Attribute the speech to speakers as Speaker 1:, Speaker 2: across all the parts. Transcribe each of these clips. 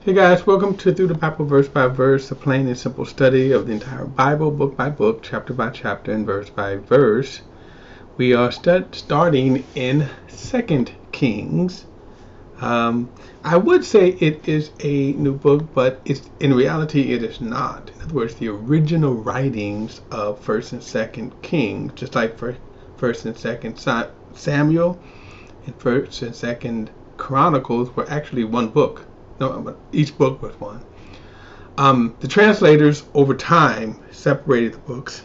Speaker 1: Hey guys, welcome to Through the Bible Verse by Verse, a plain and simple study of the entire Bible, book by book, chapter by chapter, and verse by verse. We are starting in 2 Kings. I would say it is a new book, but in reality it is not. In other words, the original writings of 1st and 2nd Kings, just like 1st and 2nd Samuel and 1st and 2nd Chronicles, were actually one book. No, but each book was one. The translators over time separated the books.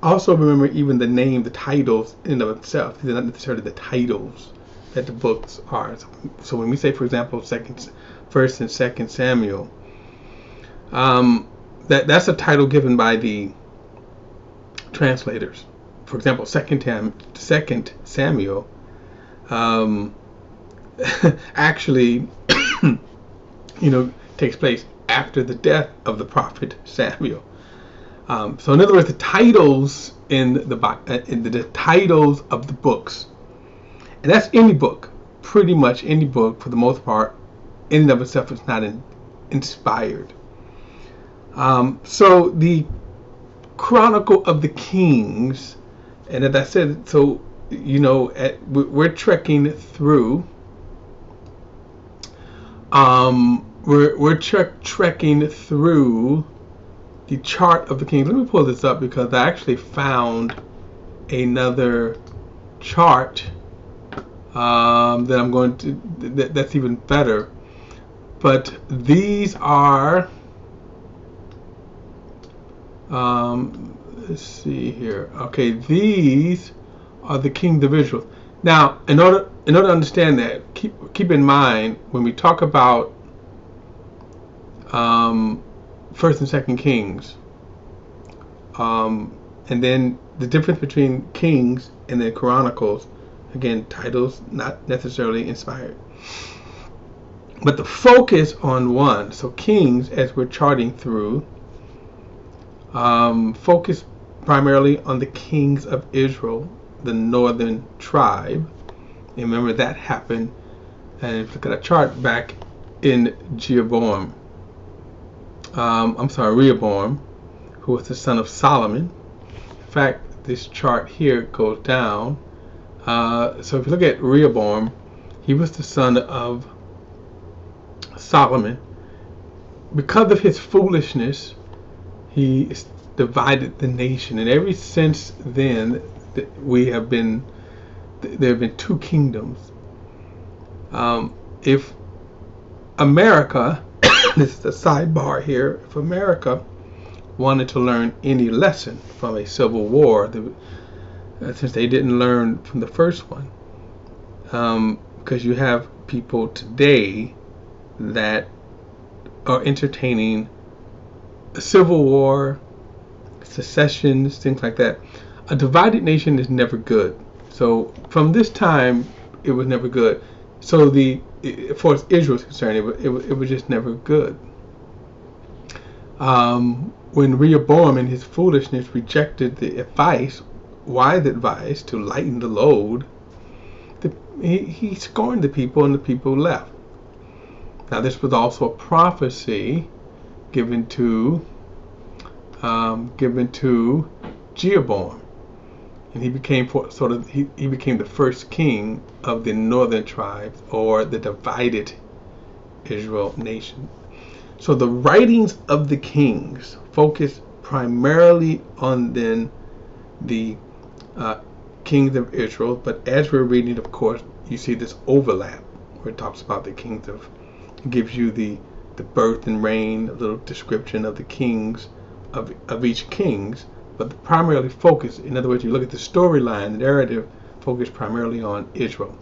Speaker 1: Also remember, even the name, the titles in and of itself, they're not necessarily the titles that the books are. So when we say, for example, 1st and 2nd Samuel, that's a title given by the translators. For example, 2nd Samuel actually takes place after the death of the prophet Samuel. So in other words, the titles in the titles of the books, and that's any book, pretty much any book for the most part, in and of itself is not inspired. So the Chronicle of the Kings, and as I said, so we're trekking through. We're trekking through the chart of the kings. Let me pull this up because I actually found another chart that I'm going to that's even better. But these are let's see here. Okay, these are the kings of Israel. Now, in order to understand that, keep in mind when we talk about 1st and 2nd Kings, and then the difference between Kings and then Chronicles. Again, titles not necessarily inspired, but the focus on one. So Kings, as we're charting through, focus primarily on the kings of Israel, the northern tribe. And remember that happened, and if you look at a chart back in Rehoboam, who was the son of Solomon. In fact, this chart here goes down. So if you look at Rehoboam, he was the son of Solomon. Because of his foolishness, he divided the nation, and ever since then there have been two kingdoms. If America, this is a sidebar here, if America wanted to learn any lesson from a civil war, since they didn't learn from the first one, because you have people today that are entertaining a civil war, secessions, things like that. A divided nation is never good. So from this time, it was never good. So as far as Israel is concerned, it was just never good. When Rehoboam in his foolishness rejected the wise advice to lighten the load, he scorned the people, and the people left. Now this was also a prophecy given to Jeroboam, and he became he became the first king of the northern tribes, or the divided Israel nation. So the writings of the kings focus primarily on then the kings of Israel, but as we're reading, of course, you see this overlap where it talks about the kings of, it gives you the birth and reign, a little description of the kings of each kings, but the primarily focus, in other words, you look at the storyline, the narrative focus primarily on Israel,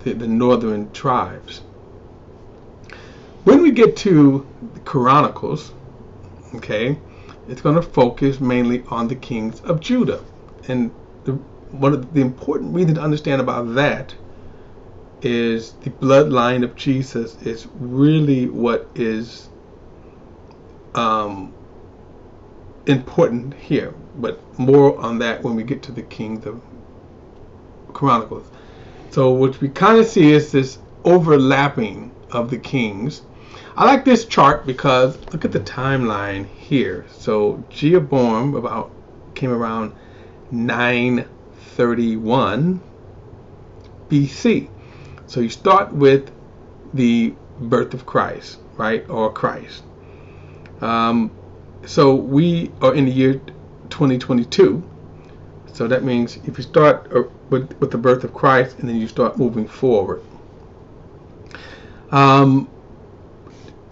Speaker 1: the northern tribes. When we get to the Chronicles, okay, it's going to focus mainly on the kings of Judah. And one of the important reasons to understand about that is the bloodline of Jesus is really what is important here, but more on that when we get to the kings of Chronicles. So what we kind of see is this overlapping of the kings. I like this chart because look at the timeline here. So Jeroboam came around 931 BC. So you start with the birth of Christ, right, or Christ. So we are in the year 2022. So that means if you start with the birth of Christ and then you start moving forward,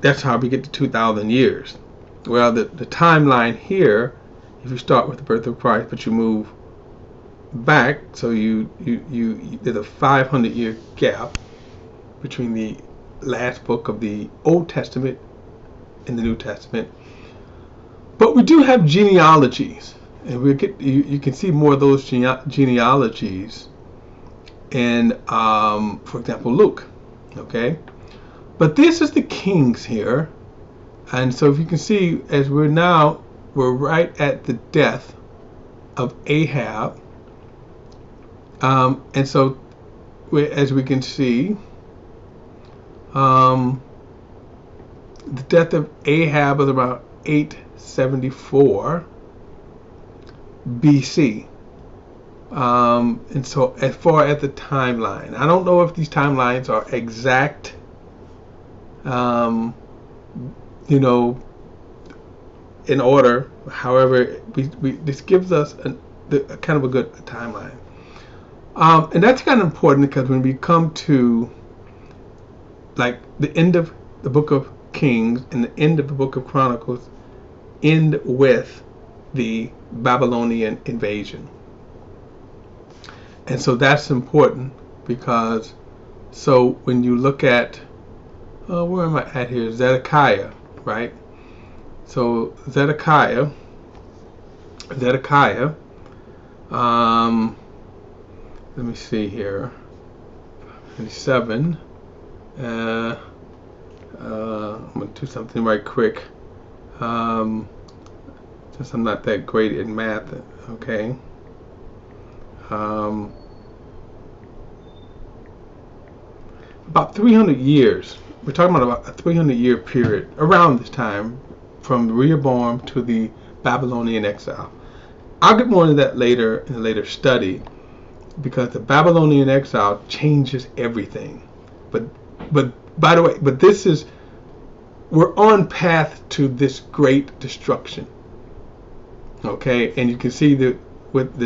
Speaker 1: that's how we get to 2,000 years. Well, the timeline here, if you start with the birth of Christ, but you move back, so you there's a 500-year gap between the last book of the Old Testament and the New Testament. But we do have genealogies, and you can see more of those genealogies in, for example, Luke. Okay. But this is the kings here, and so if you can see, as we're right at the death of Ahab, and so as we can see, the death of Ahab is about 874 BC. And so as far as the timeline, I don't know if these timelines are exact. In order. However, this gives us a kind of a good timeline, and that's kind of important because when we come to like the end of the book of Kings and the end of the book of Chronicles, end with the Babylonian invasion, and so that's important because so when you look at where am I at here? Zedekiah, right? So Zedekiah, let me see here, 27. I'm gonna do something right quick, since I'm not that great in math. Okay. About 300 years. We're talking about a 300-year period around this time, from Rehoboam to the Babylonian exile. I'll get more into that later in a later study, because the Babylonian exile changes everything. But by the way, we're on path to this great destruction. Okay, and you can see the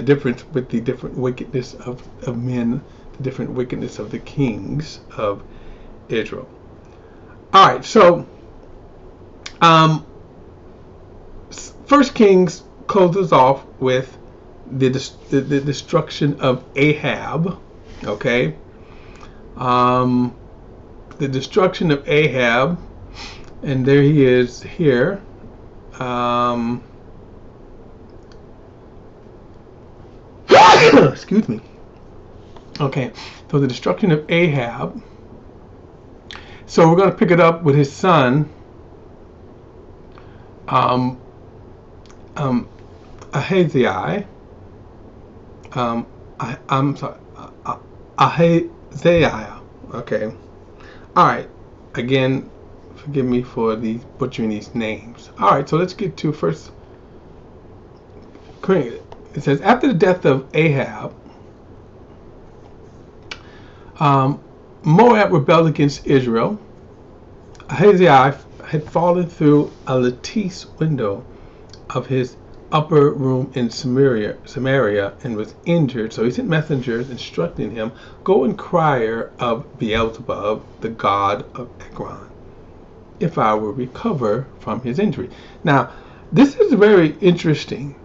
Speaker 1: difference with the different wickedness of men, the different wickedness of the kings of Israel. All right, so First Kings closes off with the destruction of Ahab. Okay, the destruction of Ahab, and there he is here. Excuse me. Okay, so the destruction of Ahab. So we're going to pick it up with his son, Ahaziah. I'm sorry, Ahaziah. Okay. All right. Again, forgive me for butchering these names. All right. So let's get to first. It says, after the death of Ahab, Moab rebelled against Israel. Ahaziah had fallen through a lattice window of his upper room in Samaria and was injured. So he sent messengers instructing him, go inquire of Beelzebub, the god of Ekron, if I will recover from his injury. Now, this is very interesting,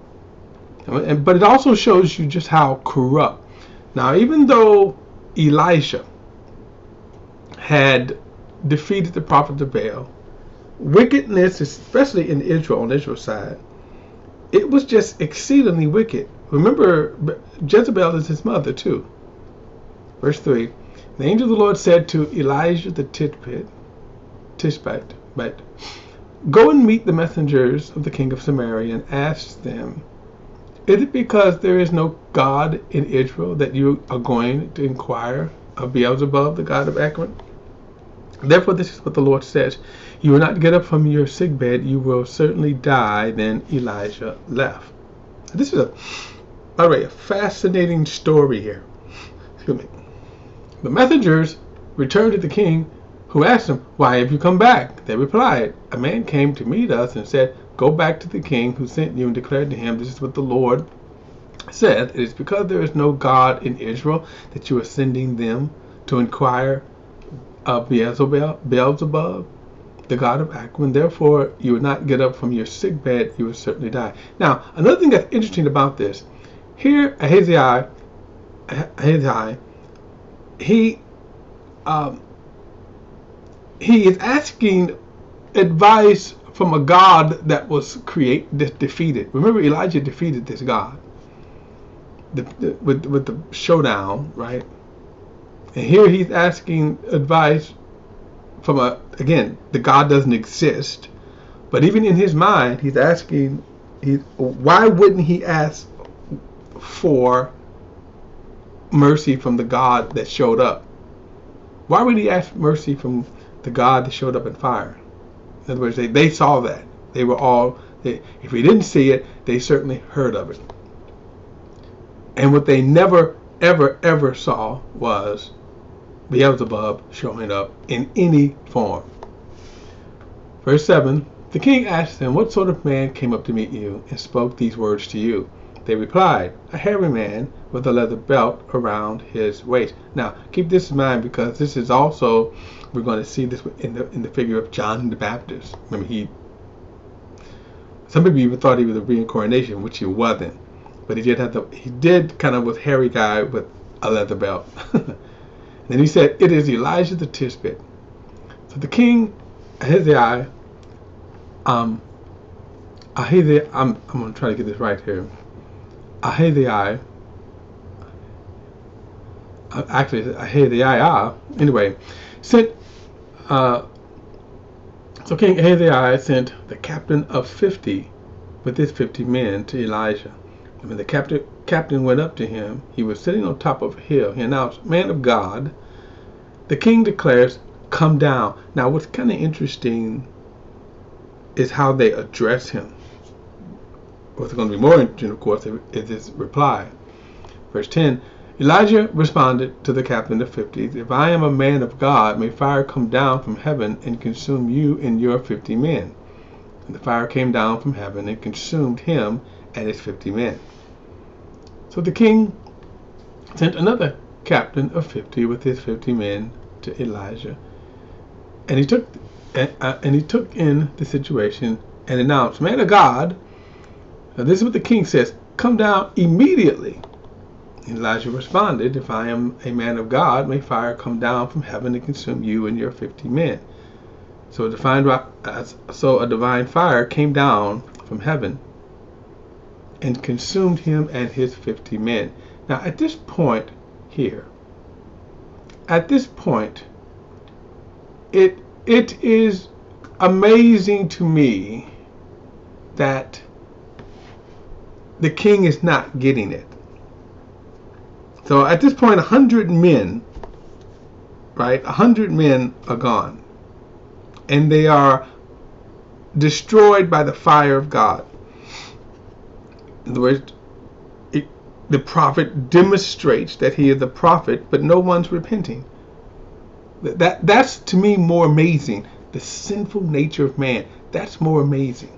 Speaker 1: but it also shows you just how corrupt. Now, even though Elisha had defeated the prophets of Baal, wickedness, especially in Israel, on Israel's side, it was just exceedingly wicked. Remember, Jezebel is his mother too. Verse 3, the angel of the Lord said to Elijah the Tishbite, go and meet the messengers of the king of Samaria and ask them, is it because there is no God in Israel that you are going to inquire of Beelzebub, the god of Ekron? Therefore, this is what the Lord says. You will not get up from your sick bed. You will certainly die. Then Elijah left. This is by the way, a fascinating story here. Excuse me. The messengers returned to the king, who asked them, "Why have you come back?" They replied, "A man came to meet us and said, 'Go back to the king who sent you and declared to him, this is what the Lord said. It is because there is no God in Israel that you are sending them to inquire of Beelzebub, the god of Akron. Therefore, you would not get up from your sick bed. You would certainly die.'" Now, another thing that's interesting about this, here Ahaziah, he is asking advice from a God that was defeated. Remember, Elijah defeated this God with the showdown, right? And here he's asking advice from the God doesn't exist, but even in his mind, he's asking, why wouldn't he ask for mercy from the God that showed up? Why would he ask mercy from the God that showed up in fire? In other words, they saw that. They were all, if we didn't see it, they certainly heard of it. And what they never, ever, ever saw was Beelzebub showing up in any form. Verse 7, the king asked them, "What sort of man came up to meet you and spoke these words to you?" They replied, "A hairy man with a leather belt around his waist." Now, keep this in mind, because this is also, we're going to see this in the figure of John the Baptist. Remember, some people even thought he was a reincarnation, which he wasn't. But he did kind of was hairy guy with a leather belt. And he said, "It is Elijah the Tishbite." So the king, Ahaziah, I'm going to try to get this right here. Ahaziah, anyway, sent, so King Ahaziah sent the captain of 50 with his 50 men to Elijah. And when the captain went up to him, he was sitting on top of a hill. He announced, "Man of God, the king declares, come down." Now, what's kind of interesting is how they address him. What's going to be more interesting, of course, is his reply. Verse 10, Elijah responded to the captain of 50, "If I am a man of God, may fire come down from heaven and consume you and your 50 men." And the fire came down from heaven and consumed him and his 50 men. So the king sent another captain of 50 with his 50 men to Elijah, and he took in the situation and announced, "Man of God, now this is what the king says, come down immediately." Elijah responded, "If I am a man of God, may fire come down from heaven and consume you and your 50 men." So a divine fire came down from heaven and consumed him and his 50 men. Now, at this point here, it is amazing to me that the king is not getting it. So at this point, 100 men, right? 100 men are gone, and they are destroyed by the fire of God. In other words, the prophet demonstrates that he is a prophet, but no one's repenting. That's to me more amazing. The sinful nature of man. That's more amazing.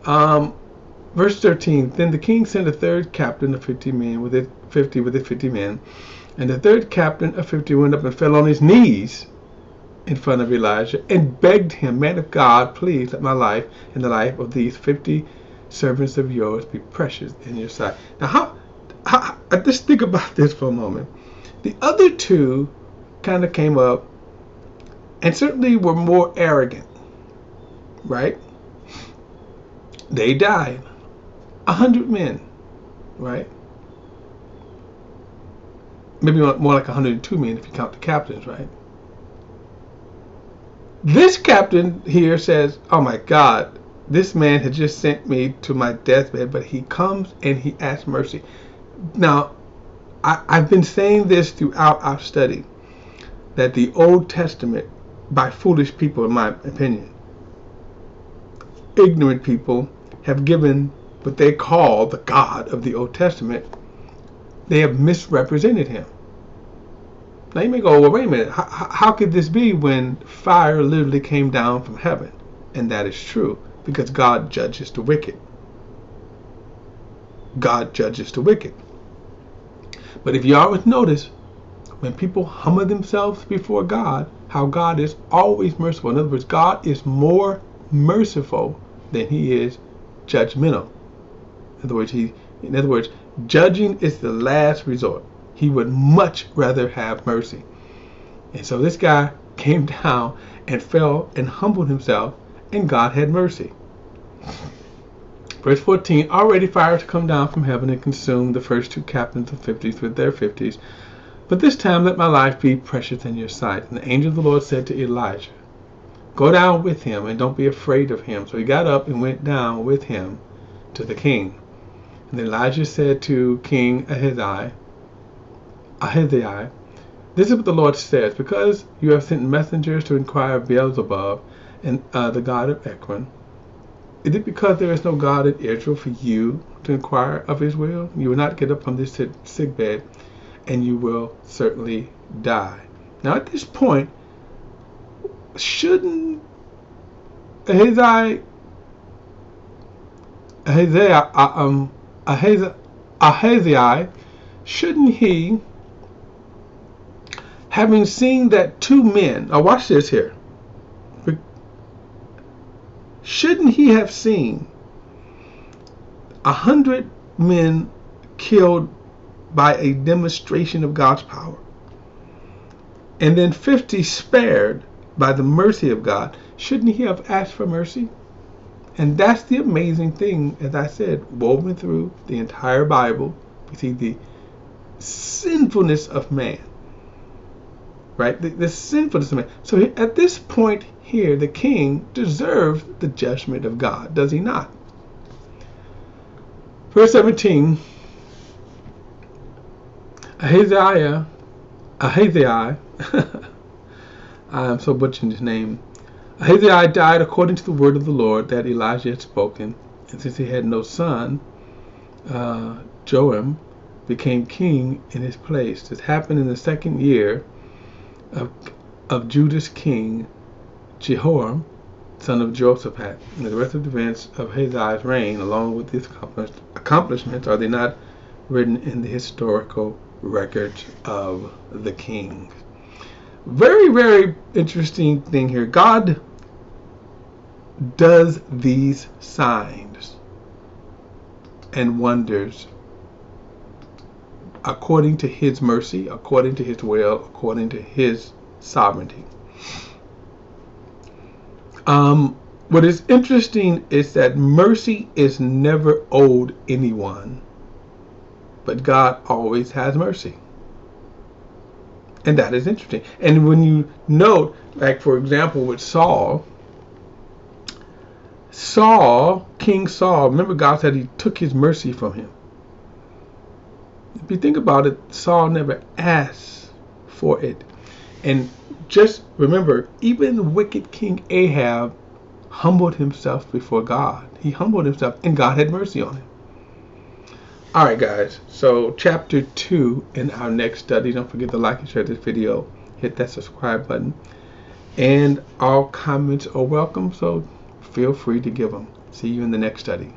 Speaker 1: Verse 13. Then the king sent a third captain of 50 men with his 50 men, and the third captain of 50 went up and fell on his knees in front of Elijah and begged him, "Man of God, please let my life and the life of these 50 servants of yours be precious in your sight." Now, just think about this for a moment. The other two kind of came up and certainly were more arrogant, right? They died. 100 men, right? Maybe more like 102 men if you count the captains, right? This captain here says, "Oh my God, this man had just sent me to my deathbed, but he comes and he asks mercy." Now, I've been saying this throughout our study, that the Old Testament, by foolish people, in my opinion, ignorant people, have given what they call the God of the Old Testament. They have misrepresented him. Now you may go, well, wait a minute, how could this be when fire literally came down from heaven? And that is true, because God judges the wicked. God judges the wicked. But if you always notice, when people humble themselves before God, how God is always merciful. In other words, God is more merciful than he is judgmental. In other words, judging is the last resort. He would much rather have mercy. And so this guy came down and fell and humbled himself, and God had mercy. Verse 14, already fire to come down from heaven and consume the first two captains of 50s with their 50s. But this time let my life be precious in your sight. And the angel of the Lord said to Elijah, go down with him and don't be afraid of him. So he got up and went down with him to the king. And Elijah said to King Ahaziah, this is what the Lord says, because you have sent messengers to inquire of Beelzebub and the god of Ekron, is it because there is no God in Israel for you to inquire of his will? You will not get up from this sick bed, and you will certainly die. Now at this point, shouldn't Ahaziah, shouldn't he, having seen that two men, now watch this here, shouldn't he have seen 100 men killed by a demonstration of God's power, and then 50 spared by the mercy of God? Shouldn't he have asked for mercy? And that's the amazing thing, as I said, woven through the entire Bible. We see the sinfulness of man, right? The sinfulness of man. So at this point here, the king deserves the judgment of God, does he not? Verse 17, Ahaziah, I'm so butchering his name. Ahaziah died according to the word of the Lord that Elijah had spoken. And since he had no son, Joram became king in his place. This happened in the second year of Judah's king, Jehoram, son of Jehoshaphat. And the rest of the events of Ahaziah's reign, along with his accomplishments, are they not written in the historical records of the kings? Very, very interesting thing here. God does these signs and wonders according to his mercy, according to his will, according to his sovereignty. What is interesting is that mercy is never owed anyone, but God always has mercy. And that is interesting. And when you note, like for example with King Saul, remember God said he took his mercy from him. If you think about it, Saul never asked for it. And just remember, even wicked King Ahab humbled himself before God. He humbled himself and God had mercy on him. Alright guys, so chapter 2 in our next study. Don't forget to like and share this video. Hit that subscribe button. And all comments are welcome, so feel free to give them. See you in the next study.